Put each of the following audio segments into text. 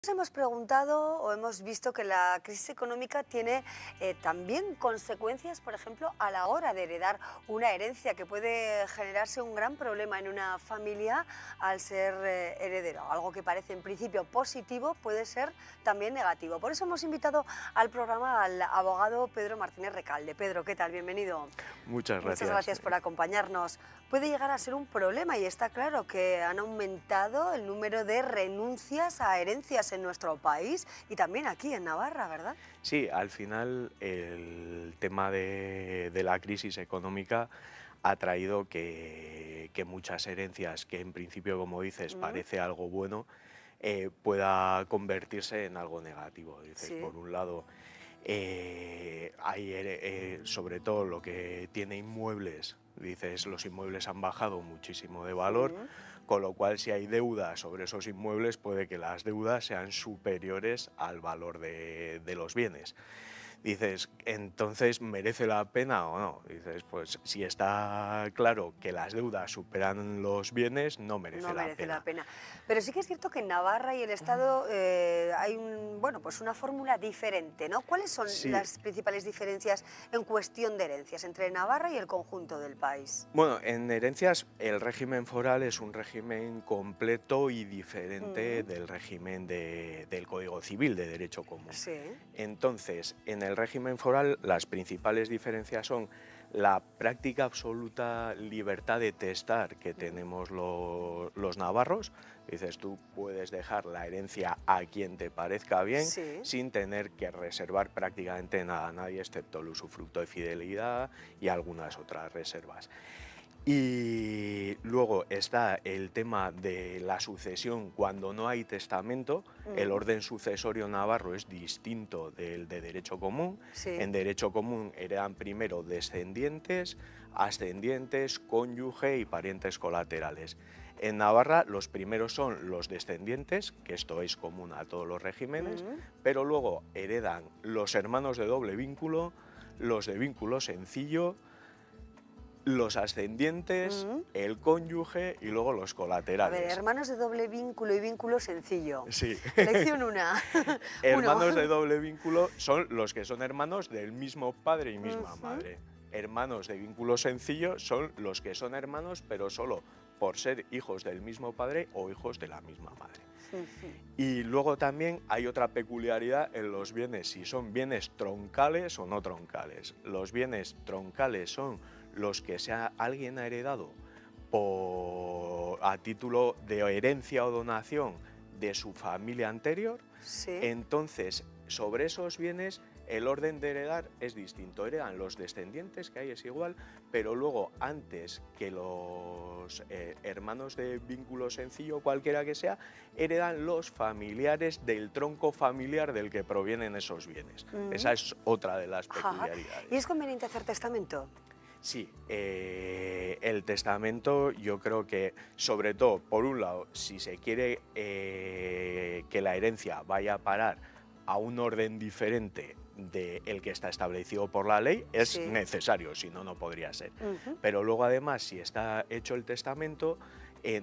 Nos hemos preguntado o hemos visto que la crisis económica tiene también consecuencias, por ejemplo, a la hora de heredar una herencia, que puede generarse un gran problema en una familia al ser heredero. Algo que parece en principio positivo puede ser también negativo. Por eso hemos invitado al programa al abogado Pedro Martínez Recalde. Pedro, ¿qué tal? Bienvenido. Muchas Muchas gracias. gracias por acompañarnos. Puede llegar a ser un problema y está claro que han aumentado el número de renuncias a herencias en nuestro país y también aquí en Navarra, ¿verdad? Sí, al final el tema de la crisis económica ha traído que muchas herencias, que en principio, como dices, Mm, parece algo bueno, pueda convertirse en algo negativo. Dices, sí. por un lado, sobre todo lo que tiene inmuebles, dices, los inmuebles han bajado muchísimo de valor, Mm. con lo cual si hay deuda sobre esos inmuebles puede que las deudas sean superiores al valor de los bienes. Dices, entonces, ¿merece la pena o no? Dices, pues si está claro que las deudas superan los bienes, no merece No la merece la pena. pena. Pero sí que es cierto que en Navarra y el Estado hay bueno, pues una fórmula diferente, ¿no? ¿Cuáles son Sí. las principales diferencias en cuestión de herencias entre Navarra y el conjunto del país? Bueno, en herencias el régimen foral es un régimen completo y diferente Mm, del régimen del Código Civil de Derecho Común. sí. Entonces, en el régimen foral las principales diferencias son la práctica absoluta libertad de testar que tenemos los navarros. Dices, tú puedes dejar la herencia a quien te parezca bien Sí. sin tener que reservar prácticamente nada a nadie, excepto el usufructo de fidelidad y algunas otras reservas. Y luego está el tema de la sucesión cuando no hay testamento. El Mm, orden sucesorio navarro es distinto del de derecho común. sí. En derecho común heredan primero descendientes, ascendientes, cónyuge y parientes colaterales. En Navarra los primeros son los descendientes, que esto es común a todos los regímenes, Mm. pero luego heredan los hermanos de doble vínculo, los de vínculo sencillo, los ascendientes, Mm. el cónyuge y luego los A ver, colaterales. hermanos de doble vínculo y vínculo sencillo. Sí. Elección una. Uno. Hermanos de doble vínculo son los que son hermanos del mismo padre y misma Ujú. madre. Hermanos de vínculo sencillo son los que son hermanos, pero solo por ser hijos del mismo padre o hijos de la misma madre. Ujú. Y luego también hay otra peculiaridad en los bienes, si son bienes troncales o no troncales. Los bienes troncales son los que alguien ha heredado a título de herencia o donación de su familia anterior. Sí. Entonces, sobre esos bienes el orden de heredar es distinto. Heredan los descendientes, que ahí es igual, pero luego antes que los hermanos de vínculo sencillo, cualquiera que sea, heredan los familiares del tronco familiar del que provienen esos bienes. Mm. Esa es otra de las Ajá. ¿Y peculiaridades. es conveniente hacer testamento? Sí, el testamento yo creo que, sobre todo, por un lado, si se quiere que la herencia vaya a parar a un orden diferente del que está establecido por la ley, es Sí. necesario, si no, no podría ser. Ujú. Pero luego, además, si está hecho el testamento,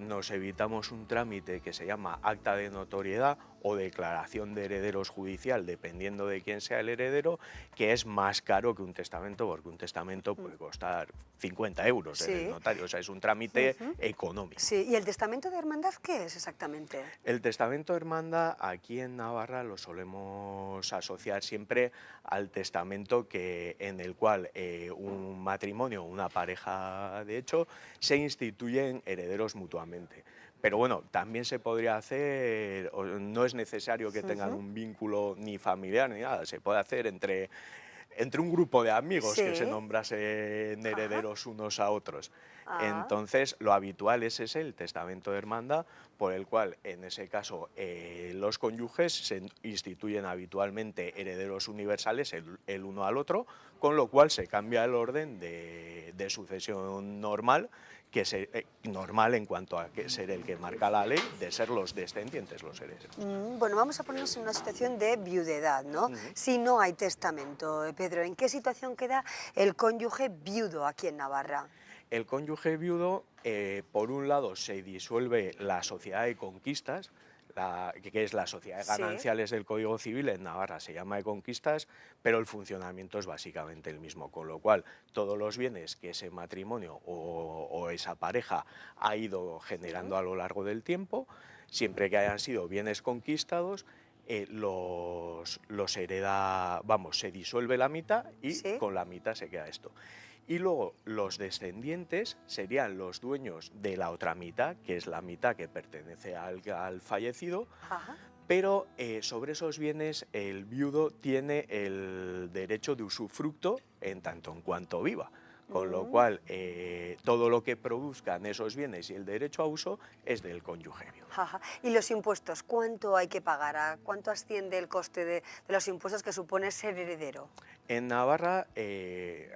nos evitamos un trámite que se llama acta de notoriedad o declaración de herederos judicial, dependiendo de quién sea el heredero, que es más caro que un testamento, porque un testamento Mm. puede costar 50 euros en el Sí. notario, o sea, es un trámite Ujú. económico. Sí. ¿Y el testamento de hermandad qué es exactamente? El testamento hermandad aquí en Navarra lo solemos asociar siempre al testamento en el cual un matrimonio, una pareja de hecho, se instituyen herederos mutuamente. Pero bueno, también se podría hacer, no es necesario que tengan Ujú. un vínculo ni familiar ni nada, se puede hacer entre un grupo de amigos que se Sí. nombrasen Ajá. herederos unos a otros. Ah. Entonces, lo habitual es ese, el testamento de hermandad, por el cual, en ese caso, los cónyuges se instituyen habitualmente herederos universales el uno al otro, con lo cual se cambia el orden de sucesión normal, normal en cuanto a que ser el que marca la ley, de ser los descendientes los herederos. Bueno, vamos a ponernos en una situación de viudedad, ¿no? Ujú. Si no hay testamento, Pedro, ¿en qué situación queda el cónyuge viudo aquí en Navarra? El cónyuge viudo, por un lado, se disuelve la sociedad de conquistas. que es la sociedad de Sí. gananciales del Código Civil, en Navarra se llama de conquistas, pero el funcionamiento es básicamente el mismo, con lo cual todos los bienes que ese matrimonio o esa pareja ha ido generando a lo largo del tiempo, siempre que hayan sido bienes conquistados, los hereda, vamos, se disuelve la mitad y Sí. con la mitad se queda esto. Y luego los descendientes serían los dueños de la otra mitad, que es la mitad que pertenece al fallecido, Ajá. pero sobre esos bienes el viudo tiene el derecho de usufructo en tanto en cuanto viva. Con lo Mm. cual, todo lo que produzcan esos bienes y el derecho a uso es del cónyuge viudo. Ajá. ¿Y los impuestos? ¿Cuánto hay que pagar? ¿A cuánto asciende el coste de los impuestos que supone ser heredero? En Navarra,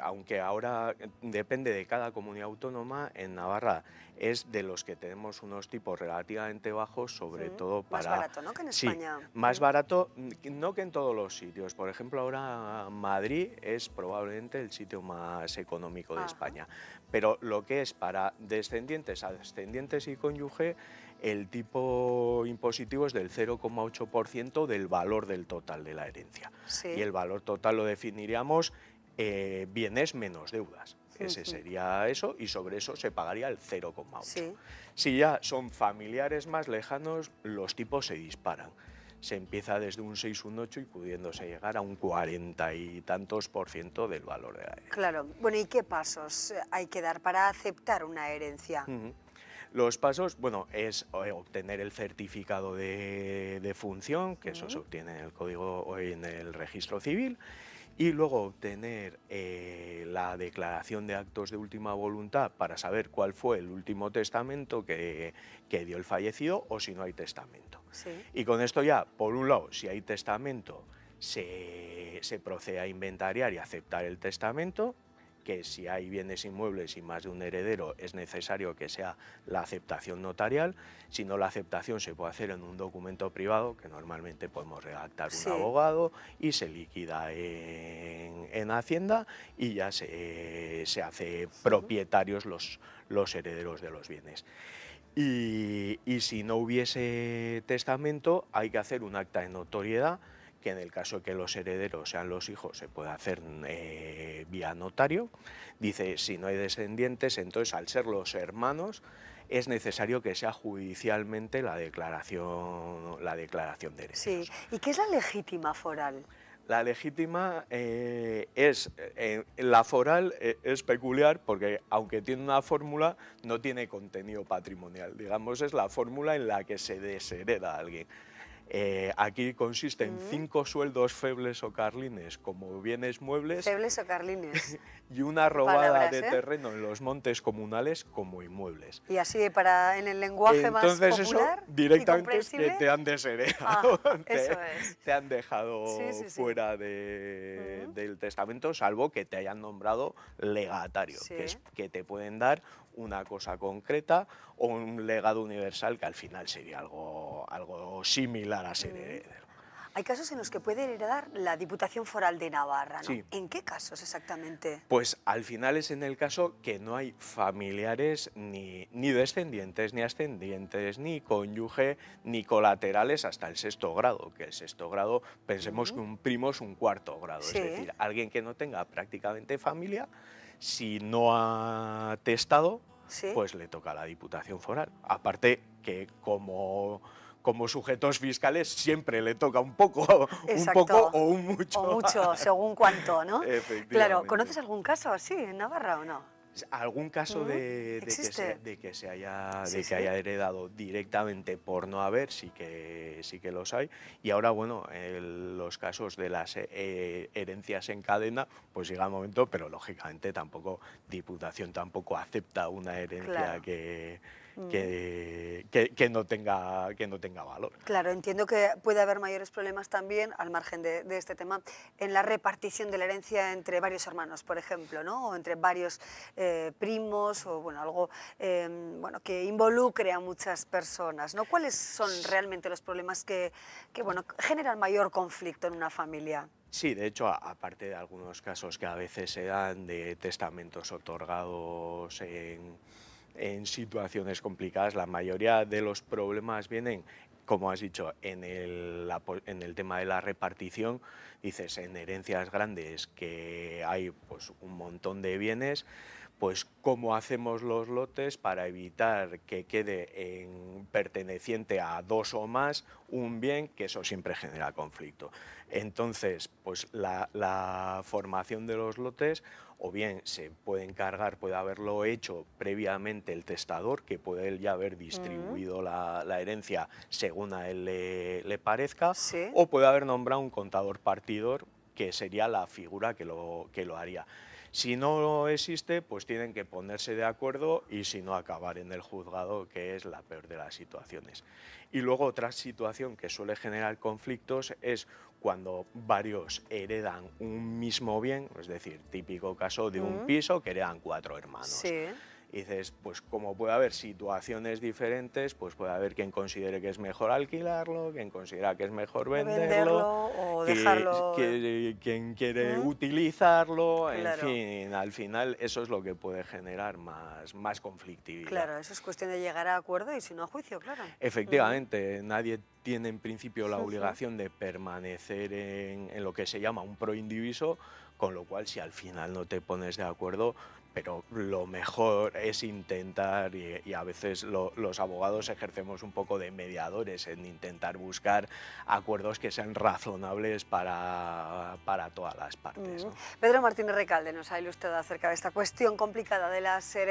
aunque ahora depende de cada comunidad autónoma, en Navarra es de los que tenemos unos tipos relativamente bajos, sobre todo Más para... barato, ¿no? Que en Sí, España. más barato, no que en todos los sitios. Por ejemplo, ahora Madrid es probablemente el sitio más económico de Ajá. España. Pero lo que es para descendientes, ascendientes y cónyuge, el tipo impositivo es del 0,8% del valor del total de la herencia. Y Sí. el valor total lo definiríamos bienes menos deudas. Ese sería eso, y sobre eso se pagaría el 0,8. Sí. Si ya son familiares más lejanos, los tipos se disparan. Se empieza desde un 6, un 8 y pudiéndose llegar a un 40 y tantos % del valor de la herencia. Claro. Bueno, ¿y qué pasos hay que dar para aceptar una herencia? Los pasos, bueno, es obtener el certificado de función, que eso se obtiene en el código o en el registro civil, y luego obtener la declaración de actos de última voluntad para saber cuál fue el último testamento que dio el fallecido o si no hay testamento. Sí. Y con esto ya, por un lado, si hay testamento, se procede a inventariar y aceptar el testamento, que si hay bienes inmuebles y más de un heredero es necesario que sea la aceptación notarial. Si no, la aceptación se puede hacer en un documento privado, que normalmente podemos redactar un Sí. abogado, y se liquida en Hacienda y ya se hace propietarios los herederos de los bienes. Y si no hubiese testamento, hay que hacer un acta de notoriedad, que en el caso de que los herederos sean los hijos se puede hacer vía notario. Dice, si no hay descendientes, entonces al ser los hermanos es necesario que sea judicialmente la declaración de herederos. Sí. ¿Y qué es la legítima foral? La legítima la foral es peculiar porque aunque tiene una fórmula, no tiene contenido patrimonial. Digamos, es la fórmula en la que se deshereda a alguien. Aquí consiste en 5 sueldos febles o carlines como bienes muebles Febles o carlines. y una Qué robada palabras, de ¿eh? terreno en los montes comunales como inmuebles. Y así en el lenguaje más Entonces popular eso y directamente es que comprensible. te han desheredado, Eso es. te han dejado Sí, sí, sí. fuera del testamento, salvo que te hayan nombrado legatario, Sí. que es que te pueden dar una cosa concreta o un legado universal, que al final sería algo similar a ser heredero. Hay casos en los que puede heredar la Diputación Foral de Navarra, ¿no? Sí. ¿En qué casos exactamente? Pues al final es en el caso que no hay familiares ni descendientes, ni ascendientes, ni cónyuge, ni colaterales hasta el 6º grado, que el 6º grado pensemos que un primo es un 4º grado, Sí. es decir, alguien que no tenga prácticamente familia, si no ha testado, Sí. pues le toca a la Diputación Foral. Aparte que como sujetos fiscales siempre le toca un poco Exacto. o un mucho. O mucho, según cuánto, ¿no? Efectivamente. Claro, ¿conoces algún caso así en Navarra o no? ¿Algún caso ¿Existe? de que se haya, Sí, de que sí. haya heredado directamente por no haber? Sí que los hay. Y ahora, bueno, los casos de las herencias en cadena, pues llega el momento, pero lógicamente Diputación tampoco acepta una herencia Claro. que no tenga valor. Claro, entiendo que puede haber mayores problemas también, al margen de este tema, en la repartición de la herencia entre varios hermanos, por ejemplo, ¿no? O entre varios primos, o bueno, algo bueno, que involucre a muchas personas, ¿no? ¿Cuáles son realmente los problemas que bueno, generan mayor conflicto en una familia? Sí, de hecho, aparte de algunos casos que a veces se dan de testamentos otorgados en situaciones complicadas, la mayoría de los problemas vienen como has dicho, en el tema de la repartición, dices, en herencias grandes que hay pues, un montón de bienes, pues cómo hacemos los lotes para evitar que quede perteneciente a dos o más un bien, que eso siempre genera conflicto. Entonces, pues la formación de los lotes, o bien se puede encargar, puede haberlo hecho previamente el testador, que puede él ya haber Mm, distribuido la herencia según a él le parezca, sí, o puede haber nombrado un contador partidor, que sería la figura que lo haría. Si no existe, pues tienen que ponerse de acuerdo y si no, acabar en el juzgado, que es la peor de las situaciones. Y luego otra situación que suele generar conflictos es cuando varios heredan un mismo bien, es decir, típico caso de un mm, piso que heredan cuatro hermanos. sí. Y dices, pues como puede haber situaciones diferentes, pues puede haber quien considere que es mejor alquilarlo, quien considera que es mejor venderlo, Venderlo o dejarlo. quien quiere Mm, utilizarlo, en claro. fin, al final eso es lo que puede generar más conflictividad. Claro, eso es cuestión de llegar a acuerdo y si no a juicio, claro. Mm, Efectivamente, nadie tiene en principio la ujú. obligación de permanecer en lo que se llama un proindiviso, con lo cual si al final no te pones de acuerdo, pero lo mejor es intentar, y a veces los abogados ejercemos un poco de mediadores en intentar buscar acuerdos que sean razonables para todas las partes, Mm. ¿no? Pedro Martínez Recalde nos ha ilustrado acerca de esta cuestión complicada de las herencias.